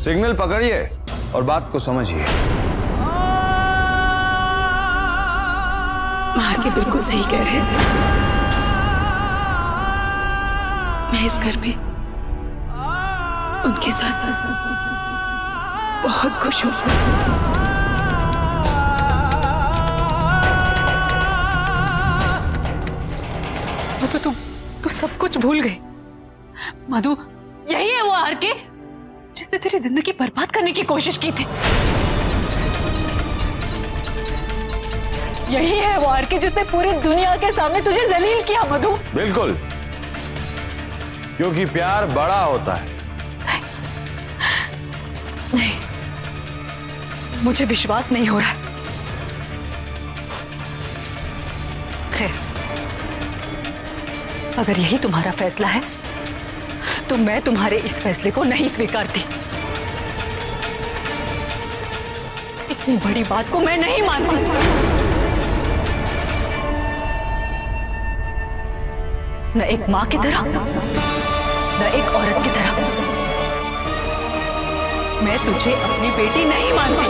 Signal पकड़िए और बात को समझिए। महार बिल्कुल सही कह रहे हैं। मैं इस घर में उनके साथ बहुत खुश हूं। मधु तू सब कुछ भूल गई। मधु, यही है वो आर के जिसने तेरी जिंदगी बर्बाद करने की कोशिश की थी। यही है वो आर के जिसने पूरी दुनिया के सामने तुझे जलील किया। मधु, बिल्कुल, क्योंकि प्यार बड़ा होता है। नहीं, मुझे विश्वास नहीं हो रहा है। खैर, अगर यही तुम्हारा फैसला है तो मैं तुम्हारे इस फैसले को नहीं स्वीकारती। इतनी बड़ी बात को मैं नहीं मानती। न एक मां की तरह, न एक औरत की तरह मैं तुझे अपनी बेटी नहीं मानती।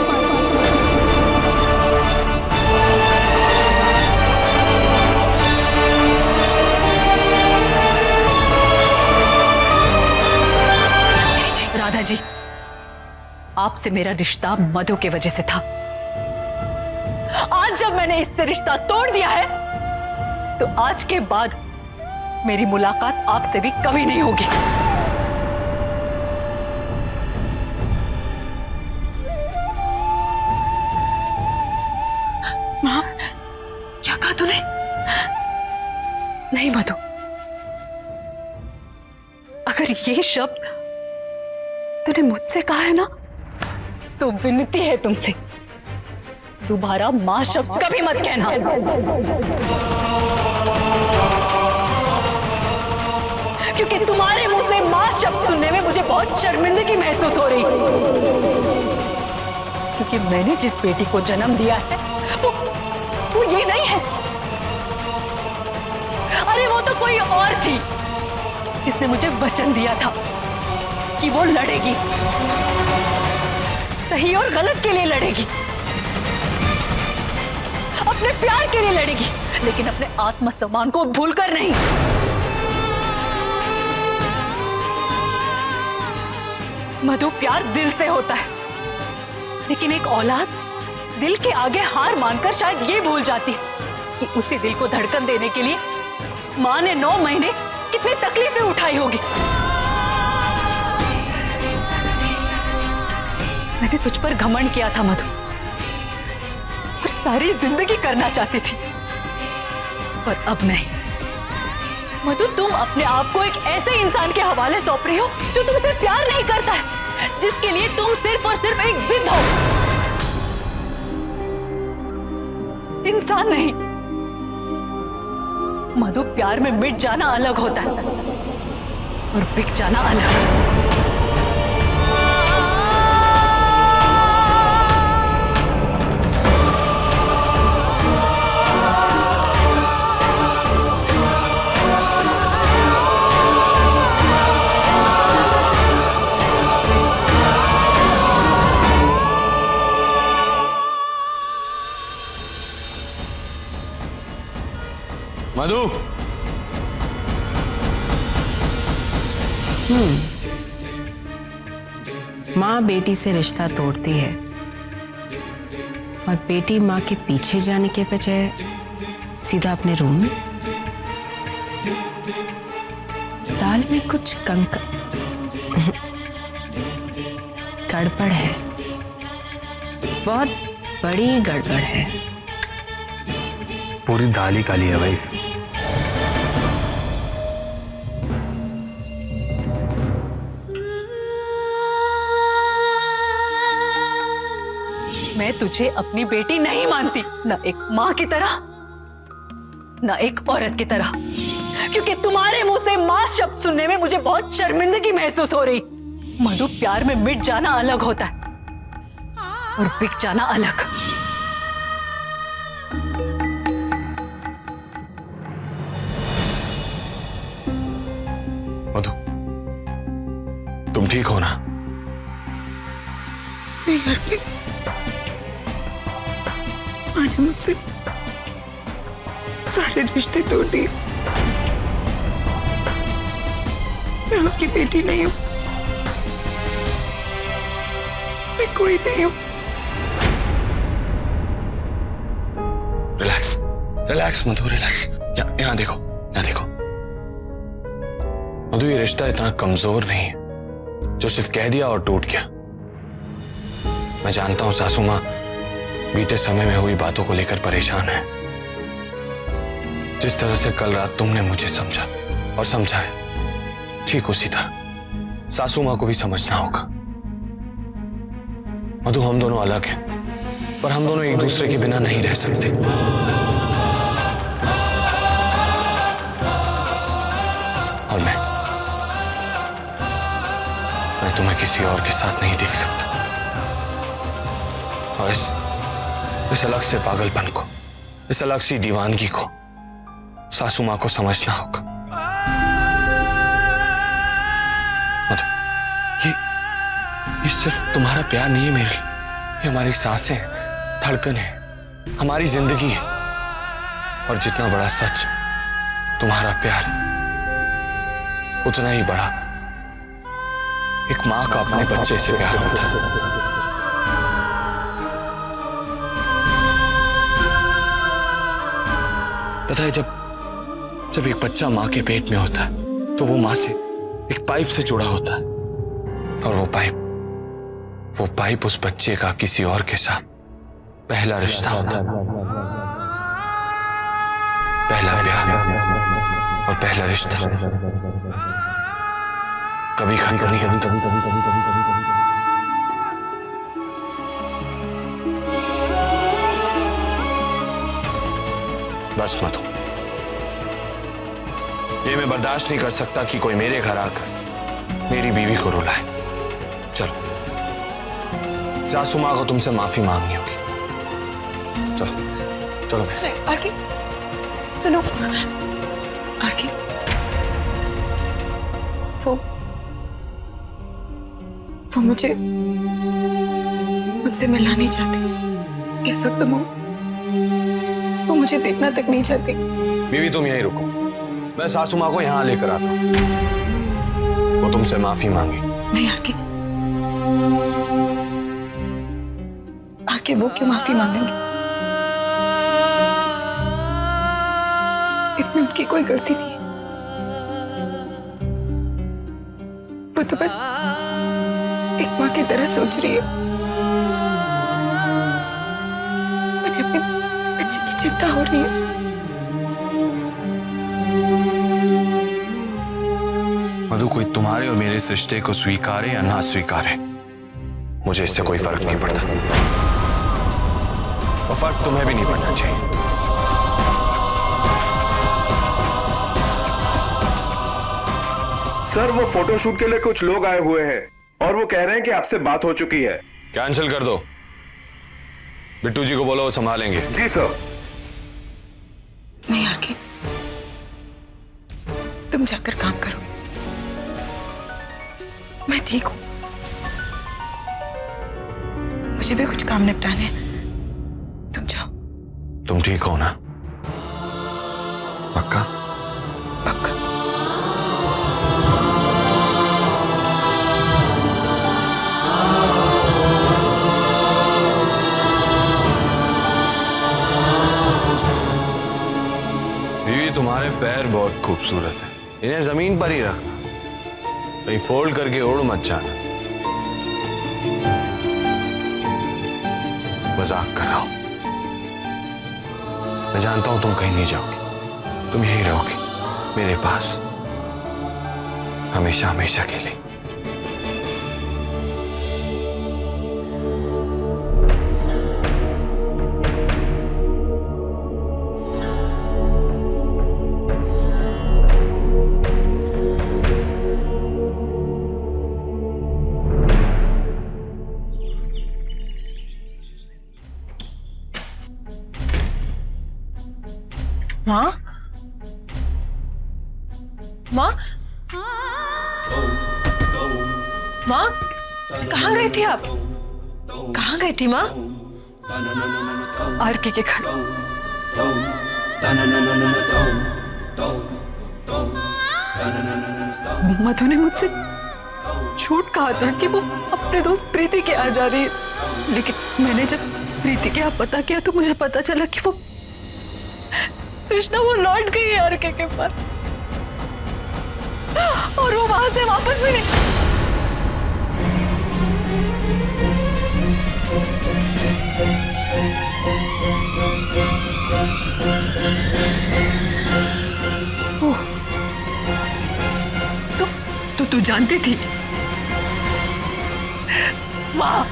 राधा जी, आपसे मेरा रिश्ता मधु की वजह से था। आज जब मैंने इससे रिश्ता तोड़ दिया है तो आज के बाद मेरी मुलाकात आपसे भी कभी नहीं होगी। मां, क्या कहा तूने? नहीं मधु, अगर ये शब्द तूने मुझसे कहा है ना तो विनती है तुमसे, दोबारा मां शब्द कभी मत कहना। क्योंकि तुम्हारे मुंह से मां शब्द सुनने में मुझे बहुत शर्मिंदगी महसूस हो रही। क्योंकि मैंने जिस बेटी को जन्म दिया है वो ये नहीं है। अरे वो तो कोई और थी जिसने मुझे वचन दिया था कि वो लड़ेगी, सही और गलत के लिए लड़ेगी, अपने प्यार के लिए लड़ेगी, लेकिन अपने आत्मसम्मान को भूलकर नहीं। मधु, प्यार दिल से होता है, लेकिन एक औलाद दिल के आगे हार मानकर शायद ये भूल जाती है कि उसी दिल को धड़कन देने के लिए मां ने 9 महीने कितनी तकलीफें उठाई होगी। मैंने तुझ पर घमंड किया था मधु, और सारी जिंदगी करना चाहती थी, पर अब नहीं। मधु, तुम अपने आप को एक ऐसे इंसान के हवाले सौंप रही हो जो तुमसे प्यार नहीं करता है, जिसके लिए तुम सिर्फ और सिर्फ एक जिद हो, इंसान नहीं। मधु, प्यार में मिट जाना अलग होता है और बिक जाना अलग। मधु, माँ बेटी से रिश्ता तोड़ती है और बेटी माँ के पीछे जाने के बजाय सीधा अपने रूम में। दाल में कुछ गड़बड़ है, बहुत बड़ी गड़बड़ है। पूरी दाल ही काली है भाई। मैं तुझे अपनी बेटी नहीं मानती, ना एक मां की तरह, ना एक औरत की तरह, क्योंकि तुम्हारे मुंह से मां शब्द सुनने में मुझे बहुत शर्मिंदगी महसूस हो रही। मधु, प्यार में मिट जाना अलग होता है और बिक जाना अलग। मधु, तुम ठीक हो ना? नहीं आरके, माँ ने मुझसे सारे रिश्ते तोड़ दिए। मैं आपकी बेटी नहीं हूँ, मैं कोई नहीं हूँ। रिलैक्स, रिलैक्स मधु, रिलैक्स। यहाँ देखो, यहाँ देखो मधु, ये रिश्ता इतना कमजोर नहीं है जो सिर्फ कह दिया और टूट गया। मैं जानता हूं सासू माँ बीते समय में हुई बातों को लेकर परेशान है। जिस तरह से कल रात तुमने मुझे समझा और समझाया, ठीक उसी तरह सासू माँ को भी समझना होगा। मधु, हम दोनों अलग हैं, पर हम दोनों एक दूसरे के बिना नहीं रह सकते। और मैं तुम्हें किसी और के साथ नहीं देख सकता। और इस अलग से पागलपन को, इस अलग सी दीवानगी को सासू माँ को समझना होगा। मतलब ये सिर्फ तुम्हारा प्यार नहीं है मेरे लिए, ये हमारी सांसें, धड़कनें, हमारी जिंदगी है। और जितना बड़ा सच तुम्हारा प्यार है, उतना ही बड़ा एक मां का अपने बच्चे से प्यार होता है। पता है, जब एक बच्चा मां के पेट में होता है तो वो मां से एक पाइप से जुड़ा होता है, और वो पाइप उस बच्चे का किसी और के साथ पहला रिश्ता होता है। पहला प्यार और पहला रिश्ता कभी खत्म नहीं होता। बस मधु, ये मैं बर्दाश्त नहीं कर सकता कि कोई मेरे घर आकर मेरी बीवी को रुलाए। चलो, सासू माँ को तुमसे माफी मांगनी होगी। चलो चलो। आरके सुनो, आरके वो मुझसे मिलना नहीं चाहती इस वक्त। वो मुझे देखना तक नहीं चाहती। बीवी तुम यहीं रुको, मैं सासू माँ को यहाँ लेकर आता हूँ। वो तुमसे माफी मांगी। नहीं आरके, आरके वो क्यों माफी मांगेंगे? इसमें उनकी कोई गलती नहीं है। वो तो बस एक माँ की तरह सोच रही है। मुझे अपने बच्चे की चिंता हो रही है। मधु, कोई तुम्हारे और मेरे इस रिश्ते को स्वीकारे या ना स्वीकारे, मुझे इससे कोई फर्क नहीं पड़ता, और फर्क तुम्हें भी नहीं पड़ना चाहिए। सर, वो फोटोशूट के लिए कुछ लोग आए हुए हैं और वो कह रहे हैं कि आपसे बात हो चुकी है। कैंसिल कर दो। बिट्टू जी को बोलो, वो संभालेंगे। जी सर। नहीं आरके, तुम जाकर काम करो, मैं ठीक हूं। मुझे भी कुछ काम निपटाने हैं, तुम जाओ। तुम ठीक हो ना? पक्का? पक्का। बीवी, तुम्हारे पैर बहुत खूबसूरत हैं, इन्हें जमीन पर ही रखना, कहीं फोल्ड करके उड़ मत जाना। मजाक कर रहा हूं, मैं जानता हूं तुम कहीं नहीं जाओगी, तुम यहीं रहोगी मेरे पास, हमेशा हमेशा के लिए। माँ, माँ, माँ, कहाँ गई थी आप? कहाँ गई थी माँ? आरके के घर। मधु ने मुझसे झूठ कहा था कि वो अपने दोस्त प्रीति के आ जा रही है, लेकिन मैंने जब प्रीति के यहाँ पता किया तो मुझे पता चला कि वो कृष्णा वो लौट गई है आरके के पास, और वो वहां से वापस भी नहीं। तो तू जानती थी? वाह,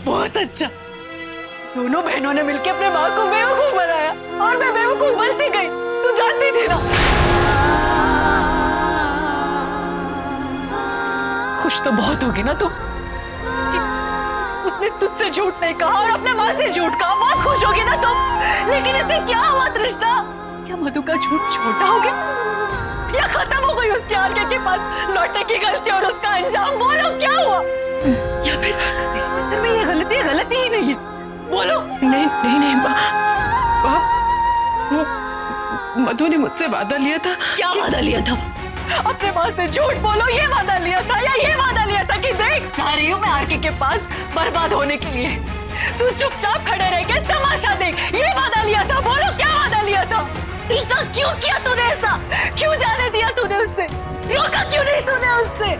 बहुत अच्छा। दोनों बहनों ने मिलकर अपने माँ को बेवकूफ बनाया और मैं बेवकूफ बनती गई। तू जानती थी ना? खुश तो बहुत होगी ना तू कि उसने तुझसे झूठ नहीं कहा और अपने माँ से झूठ कहा। बहुत खुश होगी ना तुम। लेकिन इससे क्या हुआ तृष्णा? क्या मधु का झूठ छोटा हो गया या खत्म हो गई उसके आरके के पास लौटने की गलती और उसका अंजाम? बोलो क्या हुआ? या फिर सिर्फ में ये गलती ही नहीं है? बोलो। नहीं नहीं नहीं माँ, वो मधु ने मुझसे वादा लिया था। क्या वादा लिया था? अपने माँ से झूठ बोलो। ये वादा लिया था या ये वादा लिया था कि देख जा रही हूँ मैं आरके के पास बर्बाद होने के लिए, तू चुपचाप खड़े रह के तमाशा देख। ये वादा लिया था? बोलो क्या वादा लिया था? कृष्णा क्यों किया तूने ऐसा? क्यों जाने दिया तूने उससे? रोका क्यों नहीं तूने उससे?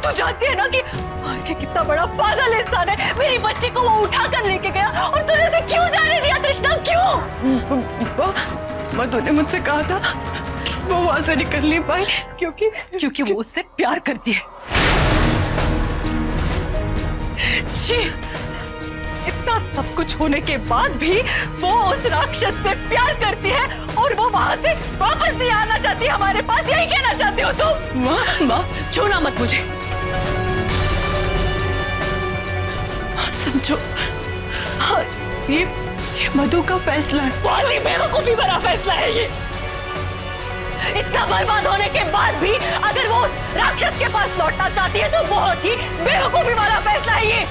तू जानती है ना कि आरके कितना बड़ा पागल इंसान है। मेरी बच्ची को वो उठा कर लेके गया और तूने उसे क्यों जाने दिया तृष्णा? क्यों? मधु ने मुझसे कहा था कि वो वहां से निकल नहीं पाई क्योंकि वो उससे प्यार करती है। छी, इतना सब कुछ होने के बाद भी वो उस राक्षस से प्यार करती है और वो वहां से वापस नहीं आना चाहती हमारे पास। यही कहना चाहते हो तुम? माँ छूना मत मुझे। समझो, हाँ, ये मधु का फैसला है। बहुत ही बेवकूफी भरा फैसला है ये। इतना बर्बाद होने के बाद भी अगर वो राक्षस के पास लौटना चाहती है तो बहुत ही बेवकूफी वाला फैसला है ये।